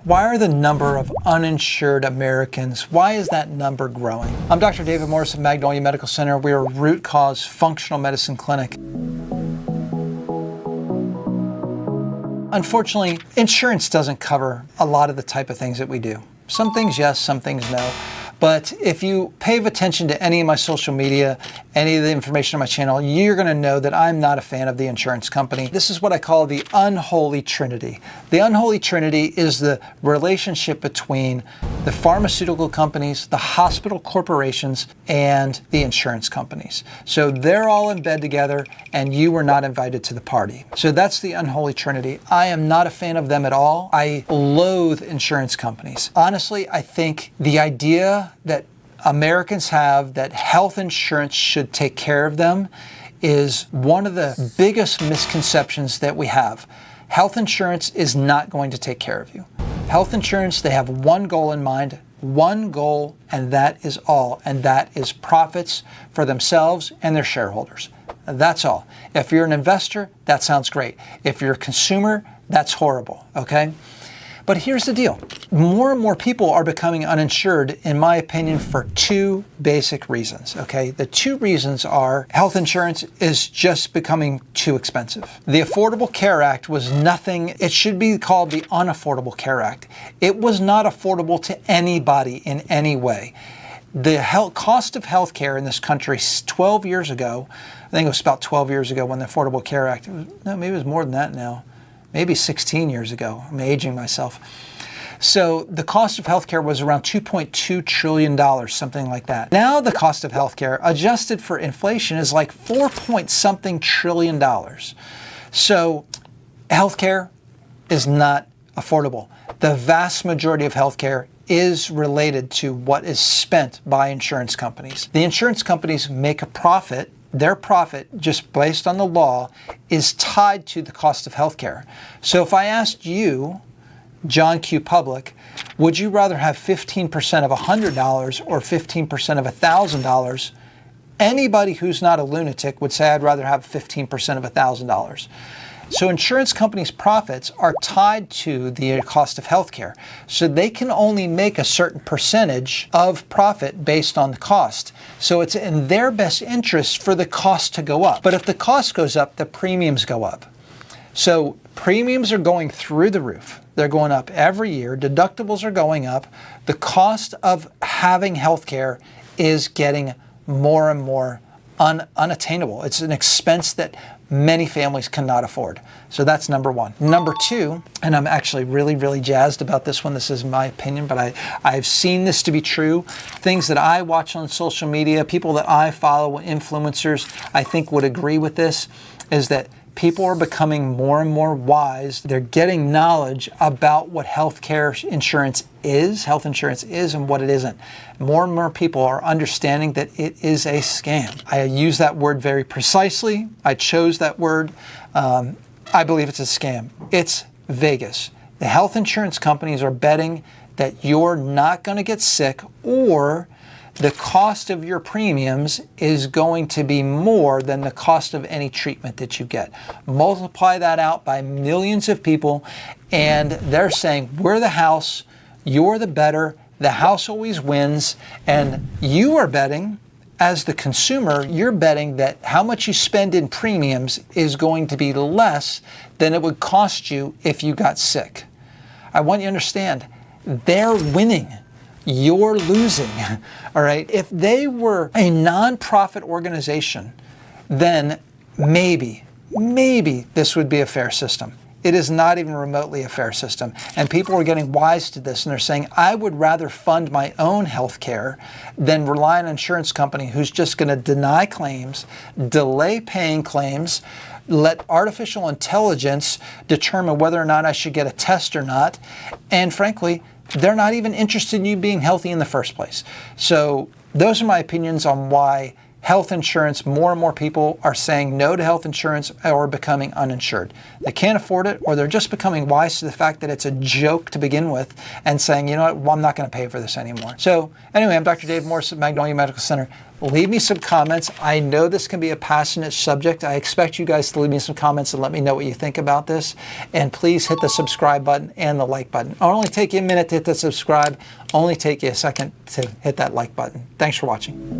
Why are the number of uninsured Americans, why is that number growing? I'm Dr. David Morris of Magnolia Medical Center. We are a root cause functional medicine clinic. Unfortunately, insurance doesn't cover a lot of the type of things that we do. Some things yes, some things no. But if you pay attention to any of my social media, any of the information on my channel, you're going to know that I'm not a fan of the insurance company. This is what I call the unholy trinity. The unholy trinity is the relationship between the pharmaceutical companies, the hospital corporations, and the insurance companies. So they're all in bed together and you were not invited to the party. So that's the unholy trinity. I am not a fan of them at all. I loathe insurance companies. Honestly, I think the idea that Americans have that health insurance should take care of them is one of the biggest misconceptions that we have. Health insurance is not going to take care of you. Health insurance, they have one goal in mind, one goal, and that is all. And that is profits for themselves and their shareholders. That's all. If you're an investor, that sounds great. If you're a consumer, that's horrible, okay? But here's the deal. More and more people are becoming uninsured, in my opinion, for two basic reasons, okay? The two reasons are health insurance is just becoming too expensive. The Affordable Care Act was nothing. It should be called the Unaffordable Care Act. It was not affordable to anybody in any way. The cost of health care in this country 12 years ago, I think it was about 12 years ago when the Affordable Care Act, no, maybe it was more than that now. Maybe 16 years ago. I'm aging myself. So the cost of healthcare was around $2.2 trillion, something like that. Now the cost of healthcare, adjusted for inflation, is like $4-point-something trillion. So healthcare is not affordable. The vast majority of healthcare is related to what is spent by insurance companies. The insurance companies make a profit. Their profit, just based on the law, is tied to the cost of healthcare. So if I asked you, John Q. Public, would you rather have 15% of $100 or 15% of $1,000? Anybody who's not a lunatic would say I'd rather have 15% of $1,000. So insurance companies' profits are tied to the cost of healthcare. So they can only make a certain percentage of profit based on the cost. So it's in their best interest for the cost to go up. But if the cost goes up, the premiums go up. So premiums are going through the roof. They're going up every year. Deductibles are going up. The cost of having healthcare is getting more and more unattainable. It's an expense that many families cannot afford. So that's number one. Number two, and I'm actually really jazzed about this one. This is my opinion, but I've seen this to be true. Things that I watch on social media, people that I follow, influencers, I think would agree with this, is that people are becoming more and more wise. They're getting knowledge about what health insurance is and what it isn't. More and more people are understanding that it is a scam. I use that word very precisely. I chose that word. I believe it's a scam. It's Vegas. The health insurance companies are betting that you're not going to get sick, or the cost of your premiums is going to be more than the cost of any treatment that you get. Multiply that out by millions of people, and they're saying, we're the house, you're the better, the house always wins, and you are betting, as the consumer, you're betting that how much you spend in premiums is going to be less than it would cost you if you got sick. I want you to understand, they're winning. You're losing, all right? If they were a nonprofit organization, then maybe this would be a fair system. It is not even remotely a fair system. And people are getting wise to this, and they're saying, I would rather fund my own health care than rely on an insurance company who's just going to deny claims, delay paying claims, let artificial intelligence determine whether or not I should get a test or not. And frankly, they're not even interested in you being healthy in the first place. So those are my opinions on why health insurance, more and more people are saying no to health insurance or becoming uninsured. They can't afford it, or they're just becoming wise to the fact that it's a joke to begin with and saying, you know what, well, I'm not going to pay for this anymore. So anyway, I'm Dr. Dave Morris at Magnolia Medical Center. Leave me some comments. I know this can be a passionate subject. I expect you guys to leave me some comments and let me know what you think about this. And please hit the subscribe button and the like button. It'll only take you a minute to hit the subscribe, only take you a second to hit that like button. Thanks for watching.